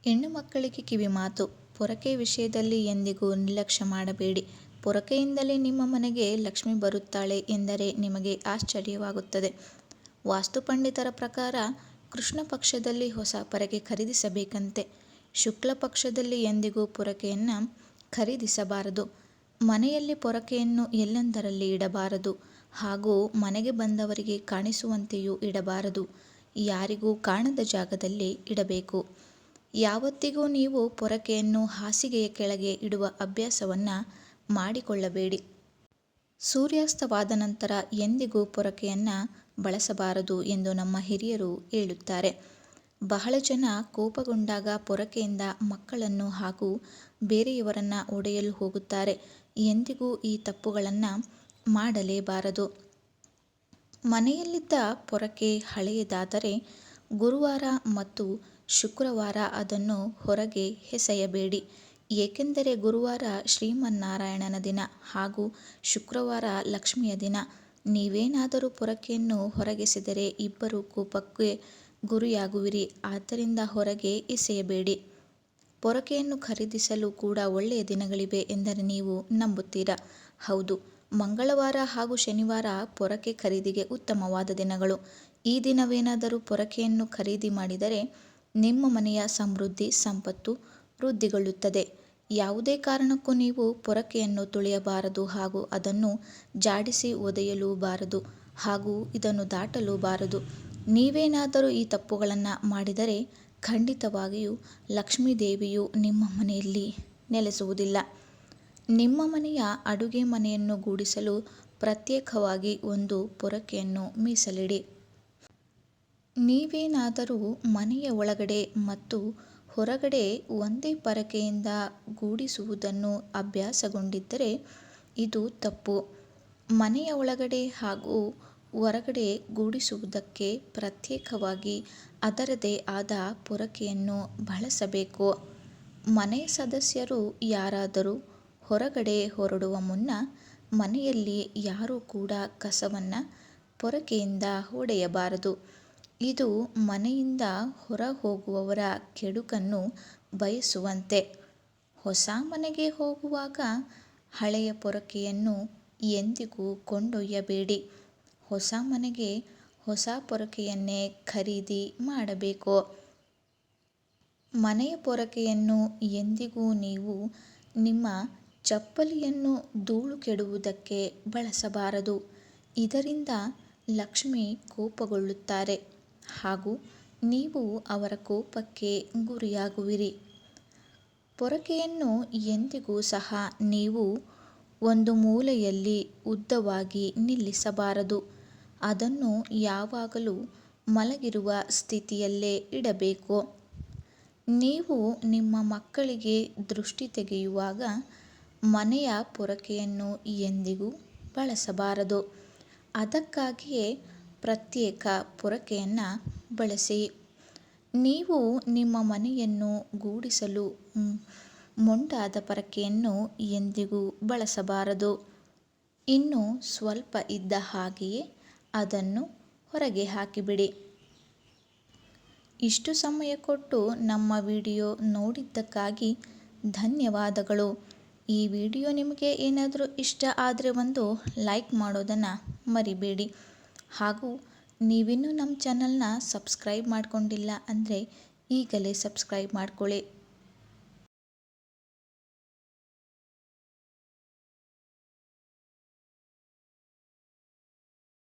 ಹೆಣ್ಣು ಮಕ್ಕಳಿಗೆ ಕಿವಿಮಾತು: ಪೊರಕೆ ವಿಷಯದಲ್ಲಿ ಎಂದಿಗೂ ನಿರ್ಲಕ್ಷ್ಯ ಮಾಡಬೇಡಿ. ಪೊರಕೆಯಿಂದಲೇ ನಿಮ್ಮ ಮನೆಗೆ ಲಕ್ಷ್ಮಿ ಬರುತ್ತಾಳೆ ಎಂದರೆ ನಿಮಗೆ ಆಶ್ಚರ್ಯವಾಗುತ್ತದೆ. ವಾಸ್ತು ಪಂಡಿತರ ಪ್ರಕಾರ ಕೃಷ್ಣ ಪಕ್ಷದಲ್ಲಿ ಹೊಸ ಪೊರಕೆ ಖರೀದಿಸಬೇಕಂತೆ. ಶುಕ್ಲ ಪಕ್ಷದಲ್ಲಿ ಎಂದಿಗೂ ಪೊರಕೆಯನ್ನು ಖರೀದಿಸಬಾರದು. ಮನೆಯಲ್ಲಿ ಪೊರಕೆಯನ್ನು ಎಲ್ಲೆಂದರಲ್ಲಿ ಇಡಬಾರದು ಹಾಗೂ ಮನೆಗೆ ಬಂದವರಿಗೆ ಕಾಣಿಸುವಂತೆಯೂ ಇಡಬಾರದು. ಯಾರಿಗೂ ಕಾಣದ ಜಾಗದಲ್ಲಿ ಇಡಬೇಕು. ಯಾವತ್ತಿಗೂ ನೀವು ಪೊರಕೆಯನ್ನು ಹಾಸಿಗೆಯ ಕೆಳಗೆ ಇಡುವ ಅಭ್ಯಾಸವನ್ನು ಮಾಡಿಕೊಳ್ಳಬೇಡಿ. ಸೂರ್ಯಾಸ್ತವಾದ ನಂತರ ಎಂದಿಗೂ ಪೊರಕೆಯನ್ನು ಬಳಸಬಾರದು ಎಂದು ನಮ್ಮ ಹಿರಿಯರು ಹೇಳುತ್ತಾರೆ. ಬಹಳ ಜನ ಕೋಪಗೊಂಡಾಗ ಪೊರಕೆಯಿಂದ ಮಕ್ಕಳನ್ನು ಹಾಗೂ ಬೇರೆಯವರನ್ನು ಹೊಡೆಯಲು ಹೋಗುತ್ತಾರೆ. ಎಂದಿಗೂ ಈ ತಪ್ಪುಗಳನ್ನು ಮಾಡಲೇಬಾರದು. ಮನೆಯಲ್ಲಿದ್ದ ಪೊರಕೆ ಹಳೆಯದಾದರೆ ಗುರುವಾರ ಮತ್ತು ಶುಕ್ರವಾರ ಅದನ್ನು ಹೊರಗೆ ಎಸೆಯಬೇಡಿ. ಏಕೆಂದರೆ ಗುರುವಾರ ಶ್ರೀಮನ್ನಾರಾಯಣನ ದಿನ ಹಾಗೂ ಶುಕ್ರವಾರ ಲಕ್ಷ್ಮಿಯ ದಿನ. ನೀವೇನಾದರೂ ಪೊರಕೆಯನ್ನು ಹೊರಗೆಸೆದರೆ ಇಬ್ಬರು ಕೋಪಕ್ಕೆ ಗುರಿಯಾಗುವಿರಿ. ಆದ್ದರಿಂದ ಹೊರಗೆ ಎಸೆಯಬೇಡಿ. ಪೊರಕೆಯನ್ನು ಖರೀದಿಸಲು ಕೂಡ ಒಳ್ಳೆಯ ದಿನಗಳಿವೆ ಎಂದರೆ ನೀವು ನಂಬುತ್ತೀರಾ? ಹೌದು, ಮಂಗಳವಾರ ಹಾಗೂ ಶನಿವಾರ ಪೊರಕೆ ಖರೀದಿಗೆ ಉತ್ತಮವಾದ ದಿನಗಳು. ಈ ದಿನವೇನಾದರೂ ಪೊರಕೆಯನ್ನು ಖರೀದಿ ಮಾಡಿದರೆ ನಿಮ್ಮ ಮನೆಯ ಸಮೃದ್ಧಿ ಸಂಪತ್ತು ವೃದ್ಧಿಗೊಳ್ಳುತ್ತದೆ. ಯಾವುದೇ ಕಾರಣಕ್ಕೂ ನೀವು ಪೊರಕೆಯನ್ನು ತುಳಿಯಬಾರದು ಹಾಗೂ ಅದನ್ನು ಜಾಡಿಸಿ ಒದೆಯಲೂಬಾರದು ಹಾಗೂ ಇದನ್ನು ದಾಟಲೂಬಾರದು. ನೀವೇನಾದರೂ ಈ ತಪ್ಪುಗಳನ್ನು ಮಾಡಿದರೆ ಖಂಡಿತವಾಗಿಯೂ ಲಕ್ಷ್ಮೀದೇವಿಯು ನಿಮ್ಮ ಮನೆಯಲ್ಲಿ ನೆಲೆಸುವುದಿಲ್ಲ. ನಿಮ್ಮ ಮನೆಯ ಅಡುಗೆ ಮನೆಯನ್ನು ಗೂಡಿಸಲು ಪ್ರತ್ಯೇಕವಾಗಿ ಒಂದು ಪೊರಕೆಯನ್ನು ಮೀಸಲಿಡಿ. ನೀವೇನಾದರೂ ಮನೆಯ ಒಳಗಡೆ ಮತ್ತು ಹೊರಗಡೆ ಒಂದೇ ಪೊರಕೆಯಿಂದ ಗೂಡಿಸುವುದನ್ನು ಅಭ್ಯಾಸಗೊಂಡಿದ್ದರೆ ಇದು ತಪ್ಪು. ಮನೆಯ ಒಳಗಡೆ ಹಾಗೂ ಹೊರಗಡೆ ಗೂಡಿಸುವುದಕ್ಕೆ ಪ್ರತ್ಯೇಕವಾಗಿ ಅದರದೇ ಆದ ಪೊರಕೆಯನ್ನು ಬಳಸಬೇಕು. ಮನೆಯ ಸದಸ್ಯರು ಯಾರಾದರೂ ಹೊರಗಡೆ ಹೊರಡುವ ಮುನ್ನ ಮನೆಯಲ್ಲಿ ಯಾರೂ ಕೂಡ ಕಸವನ್ನು ಪೊರಕೆಯಿಂದ ಹೊಡೆಯಬಾರದು. ಇದು ಮನೆಯಿಂದ ಹೊರ ಹೋಗುವವರ ಕೆಡುಕನ್ನು ಬಯಸುವಂತೆ. ಹೊಸ ಮನೆಗೆ ಹೋಗುವಾಗ ಹಳೆಯ ಪೊರಕೆಯನ್ನು ಎಂದಿಗೂ ಕೊಂಡೊಯ್ಯಬೇಡಿ. ಹೊಸ ಮನೆಗೆ ಹೊಸ ಪೊರಕೆಯನ್ನೇ ಖರೀದಿ ಮಾಡಬೇಕು. ಮನೆಯ ಪೊರಕೆಯನ್ನು ಎಂದಿಗೂ ನೀವು ನಿಮ್ಮ ಚಪ್ಪಲಿಯನ್ನು ಧೂಳು ಕೆಡುವುದಕ್ಕೆ ಬಳಸಬಾರದು. ಇದರಿಂದ ಲಕ್ಷ್ಮಿ ಕೋಪಗೊಳ್ಳುತ್ತಾರೆ ಹಾಗೂ ನೀವು ಅವರ ಕೋಪಕ್ಕೆ ಗುರಿಯಾಗುವಿರಿ. ಪೊರಕೆಯನ್ನು ಎಂದಿಗೂ ಸಹ ನೀವು ಒಂದು ಮೂಲೆಯಲ್ಲಿ ಉದ್ದವಾಗಿ ನಿಲ್ಲಿಸಬಾರದು. ಅದನ್ನು ಯಾವಾಗಲೂ ಮಲಗಿರುವ ಸ್ಥಿತಿಯಲ್ಲೇ ಇಡಬೇಕು. ನೀವು ನಿಮ್ಮ ಮಕ್ಕಳಿಗೆ ದೃಷ್ಟಿ ತೆಗೆಯುವಾಗ ಮನೆಯ ಪೊರಕೆಯನ್ನು ಎಂದಿಗೂ ಬಳಸಬಾರದು. ಅದಕ್ಕಾಗಿಯೇ ಪ್ರತ್ಯೇಕ ಪೊರಕೆಯನ್ನು ಬಳಸಿ. ನೀವು ನಿಮ್ಮ ಮನೆಯನ್ನು ಗೂಡಿಸಲು ಮೊಂಡಾದ ಪೊರಕೆಯನ್ನು ಎಂದಿಗೂ ಬಳಸಬಾರದು. ಇನ್ನು ಸ್ವಲ್ಪ ಇದ್ದ ಹಾಗೆಯೇ ಅದನ್ನು ಹೊರಗೆ ಹಾಕಿಬಿಡಿ. ಇಷ್ಟು ಸಮಯ ಕೊಟ್ಟು ನಮ್ಮ ವಿಡಿಯೋ ನೋಡಿದ್ದಕ್ಕಾಗಿ ಧನ್ಯವಾದಗಳು. ಈ ವಿಡಿಯೋ ನಿಮಗೆ ಏನಾದರೂ ಇಷ್ಟ ಆದರೆ ಒಂದು ಲೈಕ್ ಮಾಡೋದನ್ನು ಮರಿಬೇಡಿ. ಹಾಗೂ ನೀವಿನ್ನೂ ನಮ್ಮ ಚಾನಲ್ನ ಸಬ್ಸ್ಕ್ರೈಬ್ ಮಾಡ್ಕೊಂಡಿಲ್ಲ ಅಂದರೆ ಈಗಲೇ ಸಬ್ಸ್ಕ್ರೈಬ್ ಮಾಡ್ಕೊಳ್ಳಿ.